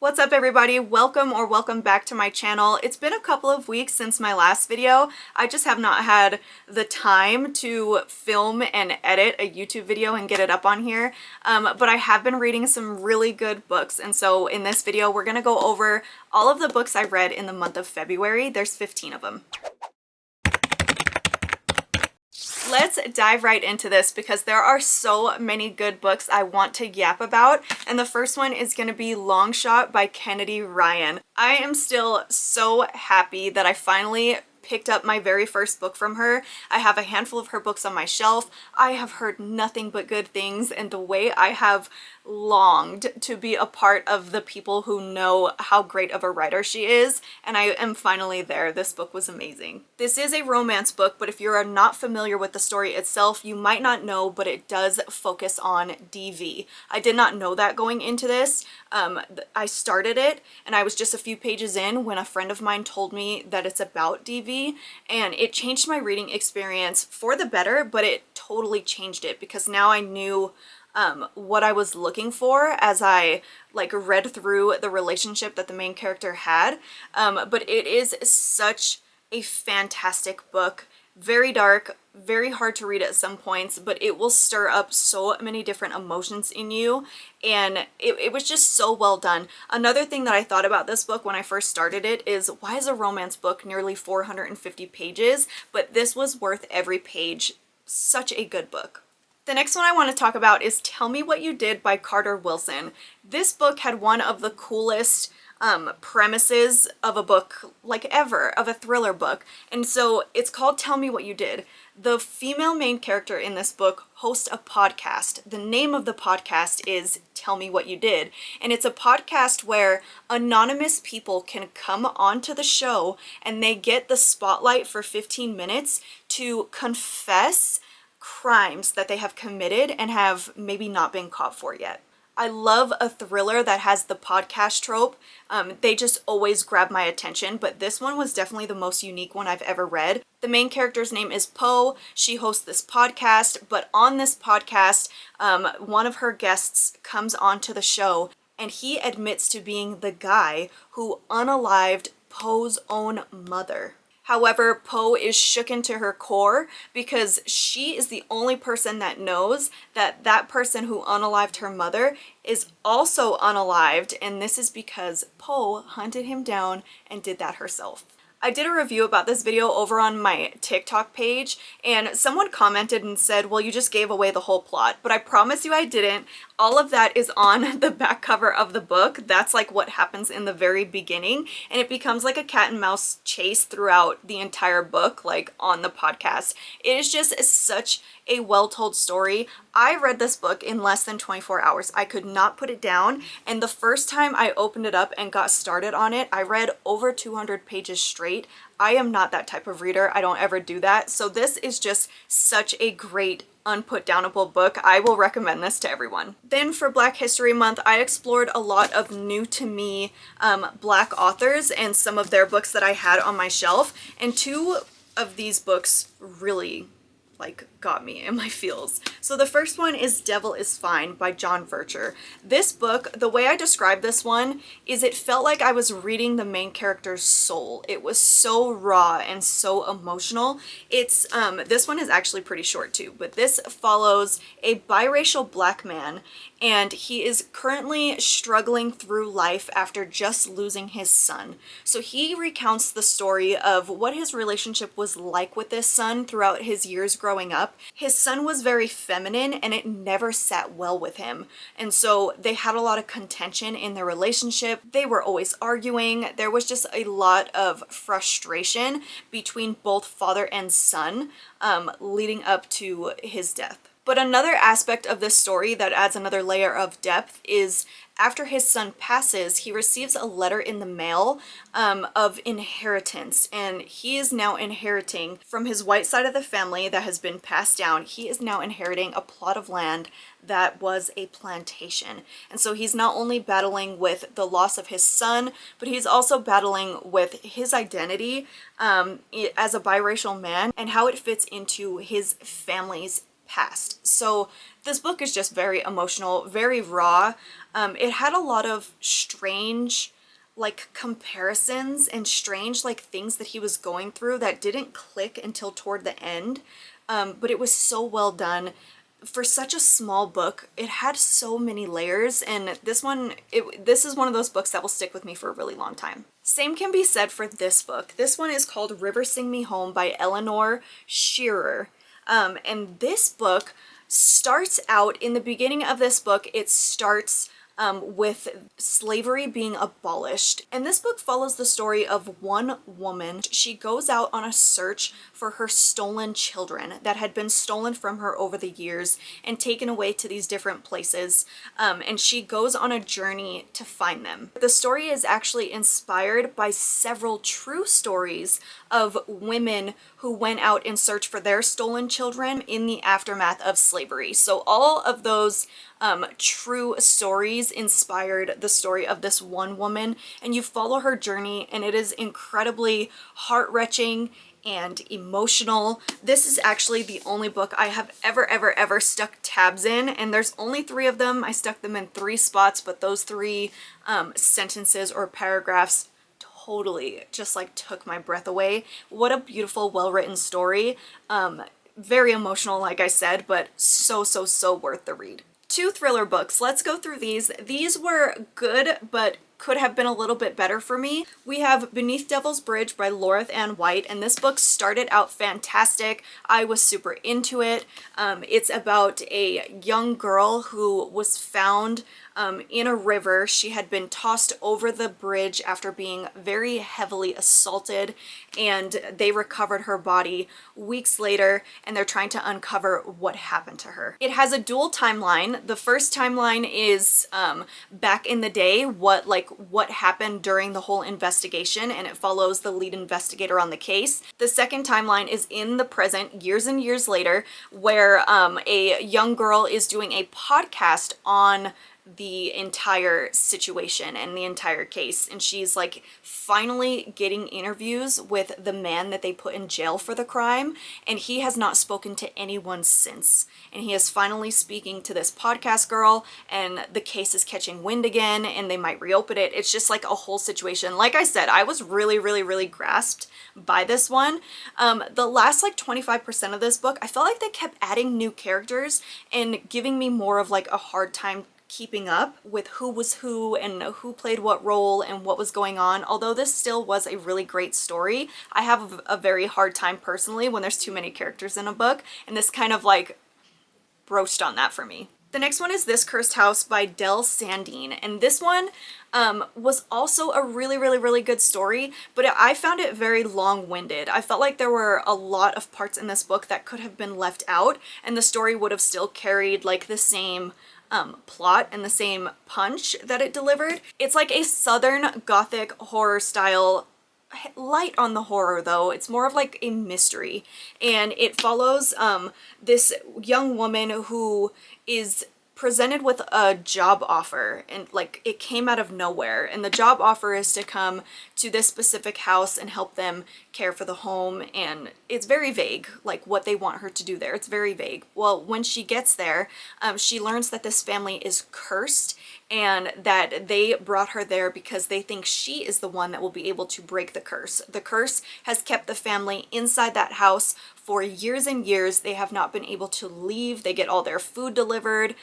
What's up everybody? Welcome back to my channel. It's been a couple of weeks since my last video. I just have not had the time to film and edit a YouTube video and get it up on here. But I have been reading some really good books, and so in this video we're gonna go over all of the books I read in the month of February. There's 15 of them. Let's dive right into this because there are so many good books I want to yap about, and the first one is going to be Long Shot by Kennedy Ryan. I am still so happy that I finally picked up my very first book from her. I have a handful of her books on my shelf. I have heard nothing but good things, and the way I have longed to be a part of the people who know how great of a writer she is, and I am finally there. This book was amazing. This is a romance book, but if you're not familiar with the story itself, you might not know, but it does focus on DV. I did not know that going into this. I started it and I was just a few pages in when a friend of mine told me that it's about DV, and it changed my reading experience for the better, but it totally changed it because now I knew what I was looking for as I read through the relationship that the main character had. But it is such a fantastic book. Very dark, very hard to read at some points, but it will stir up so many different emotions in you, and it was just so well done. Another thing that I thought about this book when I first started it is, why is a romance book nearly 450 pages? But this was worth every page. Such a good book. The next one I want to talk about is Tell Me What You Did by Carter Wilson. This book had one of the coolest premises of a book ever, of a thriller book. And so it's called Tell Me What You Did. The female main character in this book hosts a podcast. The name of the podcast is Tell Me What You Did. And it's a podcast where anonymous people can come onto the show and they get the spotlight for 15 minutes to confess crimes that they have committed and have maybe not been caught for yet. I love a thriller that has the podcast trope. They just always grab my attention, but this one was definitely the most unique one I've ever read. The main character's name is Poe. She hosts this podcast, but on this podcast, one of her guests comes onto the show and he admits to being the guy who unalived Poe's own mother. However, Poe is shooken to her core because she is the only person that knows that that person who unalived her mother is also unalived, and this is because Poe hunted him down and did that herself. I did a review about this video over on my TikTok page, and someone commented and said, well, you just gave away the whole plot, but I promise you I didn't. All of that is on the back cover of the book. That's what happens in the very beginning, and it becomes like a cat and mouse chase throughout the entire book, on the podcast. It is just such a well-told story. I read this book in less than 24 hours. I could not put it down, and the first time I opened it up and got started on it, I read over 200 pages straight. I am not that type of reader. I don't ever do that. So this is just such a great unputdownable book. I will recommend this to everyone. Then for Black History Month, I explored a lot of new to me Black authors and some of their books that I had on my shelf, and two of these books really got me in my feels. So the first one is Devil is Fine by John Vercher. This book, the way I describe this one is it felt like I was reading the main character's soul. It was so raw and so emotional. It's this one is actually pretty short too, but this follows a biracial Black man, and he is currently struggling through life after just losing his son. So he recounts the story of what his relationship was like with this son throughout his years growing up. His son was very feminine and it never sat well with him. And so they had a lot of contention in their relationship. They were always arguing. There was just a lot of frustration between both father and son leading up to his death. But another aspect of this story that adds another layer of depth is after his son passes, he receives a letter in the mail of inheritance, and he is now inheriting from his white side of the family that has been passed down. He is now inheriting a plot of land that was a plantation. And so he's not only battling with the loss of his son, but he's also battling with his identity as a biracial man and how it fits into his family's passed. So this book is just very emotional, very raw. It had a lot of strange like comparisons and strange like things that he was going through that didn't click until toward the end. But it was so well done. For such a small book, it had so many layers, and this is one of those books that will stick with me for a really long time. Same can be said for this book. This one is called River Sing Me Home by Eleanor Shearer. And this book starts out, in the beginning of this book, it starts with slavery being abolished. And this book follows the story of one woman. She goes out on a search for her stolen children that had been stolen from her over the years and taken away to these different places. And she goes on a journey to find them. The story is actually inspired by several true stories of women who went out in search for their stolen children in the aftermath of slavery. So all of those true stories inspired the story of this one woman, and you follow her journey, and it is incredibly heart-wrenching and emotional. This is actually the only book I have ever stuck tabs in, and there's only 3 of them. I stuck them in 3 spots, but those 3 sentences or paragraphs totally just like took my breath away. What a beautiful, well-written story. Very emotional, like I said, but so worth the read. 2 thriller books. Let's go through these. These were good, but could have been a little bit better for me. We have Beneath Devil's Bridge by Laura Ann White, and this book started out fantastic. I was super into it. It's about a young girl who was found in a river. She had been tossed over the bridge after being very heavily assaulted, and they recovered her body weeks later, and they're trying to uncover what happened to her. It has a dual timeline. The first timeline is back in the day, what happened during the whole investigation, and it follows the lead investigator on the case. The second timeline is in the present, years and years later, where a young girl is doing a podcast on the entire situation and the entire case, and she's like finally getting interviews with the man that they put in jail for the crime, and he has not spoken to anyone since, and he is finally speaking to this podcast girl, and the case is catching wind again, and they might reopen it. It's just like a whole situation. Like I said, I was really grasped by this one. The last like 25% of this book, I felt like they kept adding new characters and giving me more of like a hard time keeping up with who was who and who played what role and what was going on. Although this still was a really great story, I have a very hard time personally when there's too many characters in a book, and this kind of like broached on that for me. The next one is This Cursed House by Del Sandine, and this one was also a really good story, but I found it very long-winded. I felt like there were a lot of parts in this book that could have been left out, and the story would have still carried like the same plot and the same punch that it delivered. It's like a Southern Gothic horror style, light on the horror though. It's more of like a mystery, and it follows this young woman who is presented with a job offer, and like it came out of nowhere, and the job offer is to come to this specific house and help them care for the home, and it's very vague like what they want her to do there. It's very vague. Well, when she gets there, she learns that this family is cursed, and that they brought her there because they think she is the one that will be able to break the curse. The curse has kept the family inside that house for years and years. They have not been able to leave. They get all their food delivered.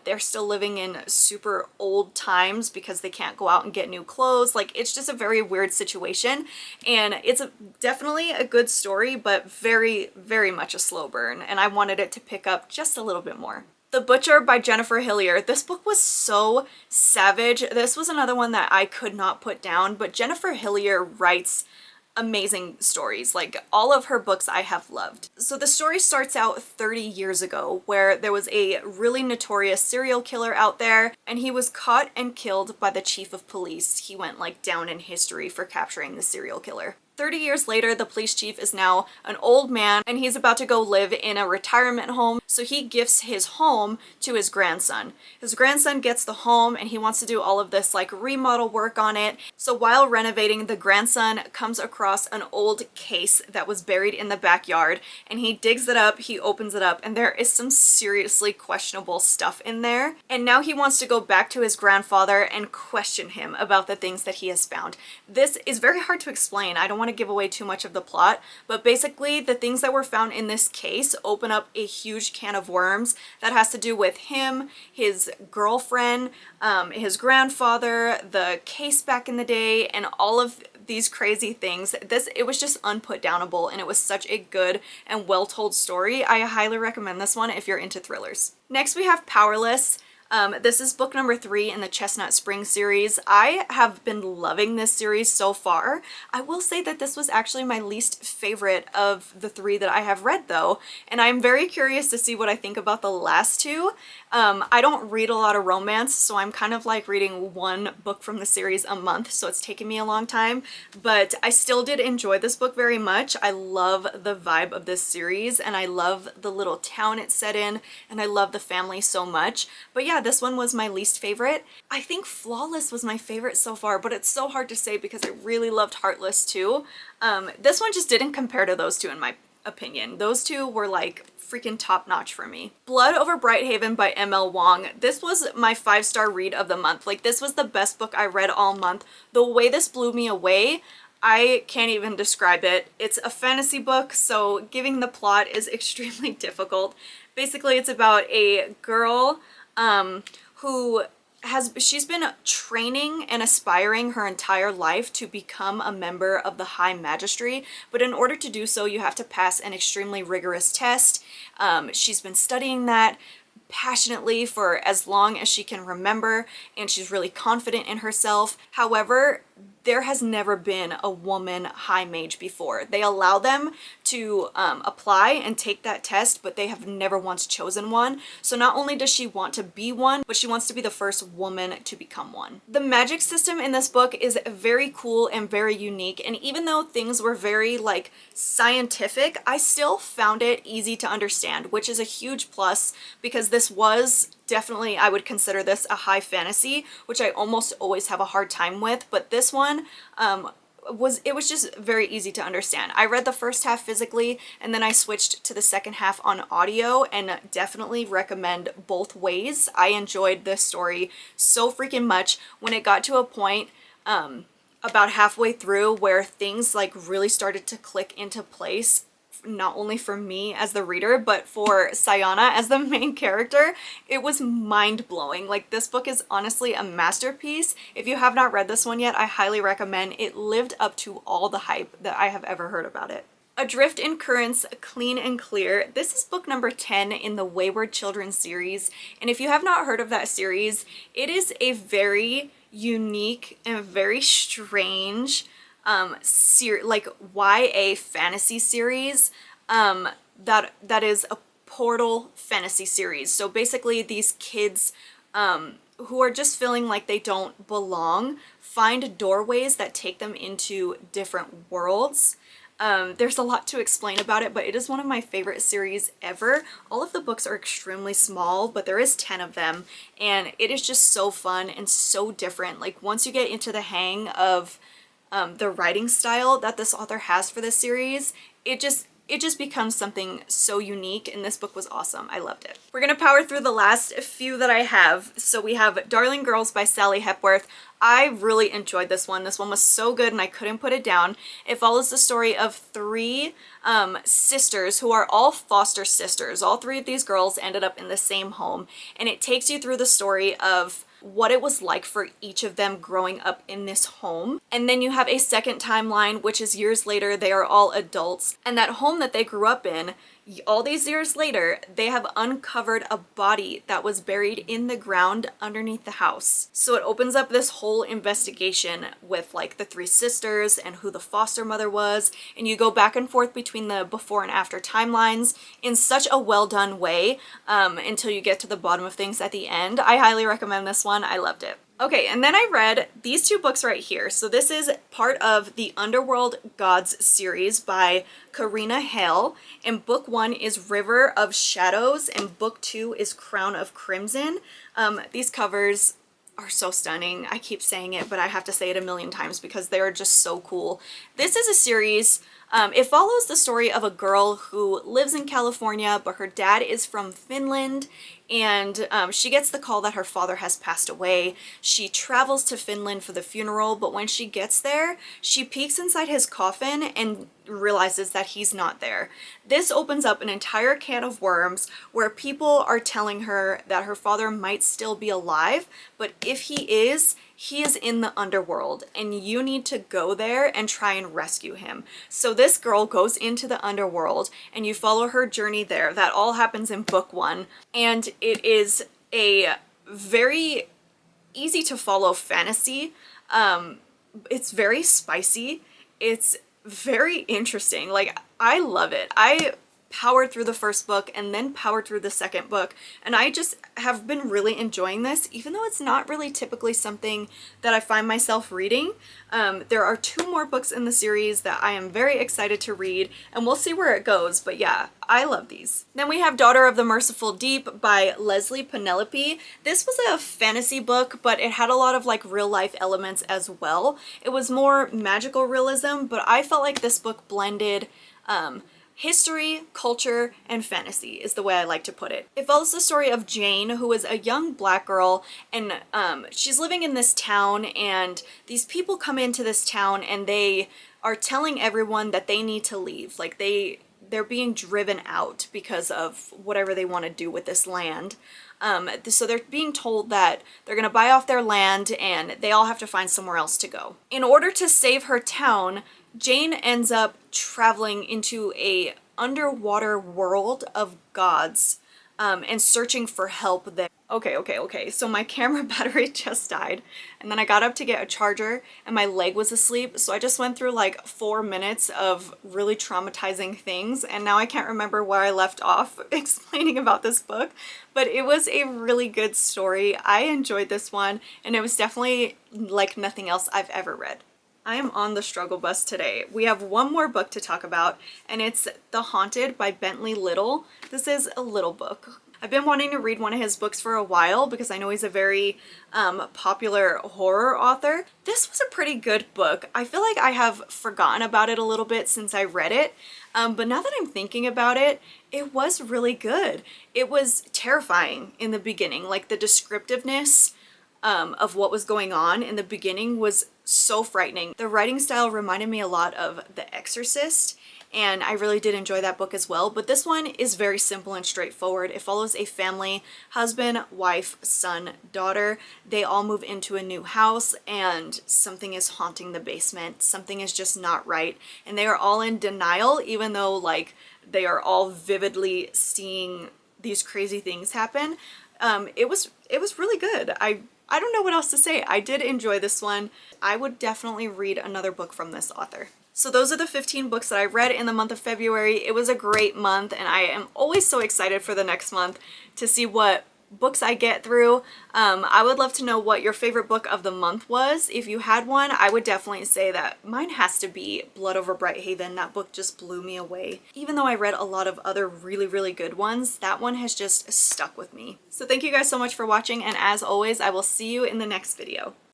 They're still living in super old times because they can't go out and get new clothes. Like, it's just a very weird situation, and it's definitely a good story, but very much a slow burn, and I wanted it to pick up just a little bit more. The Butcher by Jennifer Hillier. This book was so savage. This was another one that I could not put down, but Jennifer Hillier writes amazing stories. Like, all of her books I have loved. So the story starts out 30 years ago, where there was a really notorious serial killer out there, and he was caught and killed by the chief of police. He went like down in history for capturing the serial killer. 30 years later, the police chief is now an old man and he's about to go live in a retirement home. So he gifts his home to his grandson. His grandson gets the home and he wants to do all of this like remodel work on it. So while renovating, the grandson comes across an old case that was buried in the backyard and he digs it up, he opens it up, and there is some seriously questionable stuff in there. And now he wants to go back to his grandfather and question him about the things that he has found. This is very hard to explain. I don't want to give away too much of the plot, but basically the things that were found in this case open up a huge can of worms that has to do with him, his girlfriend, his grandfather, the case back in the day, and all of these crazy things. It was just unputdownable, and it was such a good and well-told story. I highly recommend this one if you're into thrillers. Next we have Powerless. This is book number 3 in the Chestnut Spring series. I have been loving this series so far. I will say that this was actually my least favorite of the 3 that I have read though, and I'm very curious to see what I think about the last 2. I don't read a lot of romance, so I'm kind of like reading one book from the series a month, so it's taken me a long time, but I still did enjoy this book very much. I love the vibe of this series, and I love the little town it's set in, and I love the family so much. But yeah, this one was my least favorite. I think Flawless was my favorite so far, but it's so hard to say because I really loved Heartless too. This one just didn't compare to those 2 in my opinion. Those 2 were like freaking top notch for me. Blood Over Brighthaven by M.L. Wong. This was my 5-star read of the month. Like, this was the best book I read all month. The way this blew me away, I can't even describe it. It's a fantasy book, so giving the plot is extremely difficult. Basically, it's about a girl she's been training and aspiring her entire life to become a member of the High Magistracy, but in order to do so, you have to pass an extremely rigorous test. She's been studying that passionately for as long as she can remember, and she's really confident in herself. However, there has never been a woman high mage before. They allow them to apply and take that test, but they have never once chosen one. So not only does she want to be one, but she wants to be the first woman to become one. The magic system in this book is very cool and very unique, and even though things were very like scientific, I still found it easy to understand, which is a huge plus because this was definitely, I would consider this a high fantasy, which I almost always have a hard time with, but this one was just very easy to understand. I read the first half physically and then I switched to the second half on audio, and definitely recommend both ways. I enjoyed this story so freaking much. When it got to a point about halfway through where things like really started to click into place, not only for me as the reader, but for Sayana as the main character, it was mind-blowing. Like, this book is honestly a masterpiece. If you have not read this one yet, I highly recommend. It lived up to all the hype that I have ever heard about it. Adrift in Currents, Clean and Clear. This is book number 10 in the Wayward Children series, and if you have not heard of that series, it is a very unique and very strange like YA fantasy series that is a portal fantasy series. So basically these kids who are just feeling like they don't belong find doorways that take them into different worlds. There's a lot to explain about it, but it is one of my favorite series ever. All of the books are extremely small, but there is 10 of them, and it is just so fun and so different. Like, once you get into the hang of the writing style that this author has for this series, it just becomes something so unique, and this book was awesome. I loved it. We're gonna power through the last few that I have. So we have Darling Girls by Sally Hepworth. I really enjoyed this one. This one was so good and I couldn't put it down. It follows the story of 3 sisters who are all foster sisters. All 3 of these girls ended up in the same home, and it takes you through the story of what it was like for each of them growing up in this home. And then you have a second timeline, which is years later. They are all adults, and that home that they grew up in, all these years later, they have uncovered a body that was buried in the ground underneath the house. So it opens up this whole investigation with like the 3 sisters and who the foster mother was, and you go back and forth between the before and after timelines in such a well done way until you get to the bottom of things at the end. I highly recommend this one. I loved it. Okay, and then I read these two books right here. So this is part of the Underworld Gods series by Karina Hale, and book 1 is River of Shadows, and book 2 is Crown of Crimson. These covers are so stunning. I keep saying it, but I have to say it a million times because they are just so cool. This is a series. It follows the story of a girl who lives in California, but her dad is from Finland, and she gets the call that her father has passed away. She travels to Finland for the funeral, but when she gets there, she peeks inside his coffin and realizes that he's not there. This opens up an entire can of worms where people are telling her that her father might still be alive, but if he is in the underworld and you need to go there and try and rescue him. So this girl goes into the underworld and you follow her journey there. That all happens in book 1, and it is a very easy to follow fantasy. It's very spicy. It's very interesting. Like, I love it. I powered through the first book and then powered through the second book, and I just have been really enjoying this, even though it's not really typically something that I find myself reading. There are 2 more books in the series that I am very excited to read, and we'll see where it goes, but yeah, I love these. Then we have Daughter of the Merciful Deep by Leslie Penelope. This was a fantasy book, but it had a lot of like real life elements as well. It was more magical realism, but I felt like this book blended history, culture, and fantasy is the way I like to put it. It follows the story of Jane, who is a young black girl, and she's living in this town, and these people come into this town and they are telling everyone that they need to leave. Like they're being driven out because of whatever they want to do with this land. So they're being told that they're going to buy off their land and they all have to find somewhere else to go. In order to save her town, Jane ends up traveling into a underwater world of gods and searching for help there. Okay. So my camera battery just died, and then I got up to get a charger and my leg was asleep. So I just went through like 4 minutes of really traumatizing things, and now I can't remember where I left off explaining about this book, but it was a really good story. I enjoyed this one, and it was definitely like nothing else I've ever read. I am on the struggle bus today. We have one more book to talk about, and it's The Haunted by Bentley Little. This is a little book. I've been wanting to read one of his books for a while because I know he's a very popular horror author. This was a pretty good book. I feel like I have forgotten about it a little bit since I read it, but now that I'm thinking about it, it was really good. It was terrifying in the beginning, like the descriptiveness of what was going on in the beginning was so frightening. The writing style reminded me a lot of The Exorcist, and I really did enjoy that book as well, but this one is very simple and straightforward. It follows a family, husband, wife, son, daughter. They all move into a new house and something is haunting the basement. Something is just not right, and they are all in denial, even though like they are all vividly seeing these crazy things happen. It was really good. I don't know what else to say. I did enjoy this one. I would definitely read another book from this author. So those are the 15 books that I read in the month of February. It was a great month, and I am always so excited for the next month to see what books I get through. I would love to know what your favorite book of the month was. If you had one, I would definitely say that mine has to be Blood Over Bright Haven. That book just blew me away. Even though I read a lot of other really, really good ones, that one has just stuck with me. So thank you guys so much for watching, and as always, I will see you in the next video.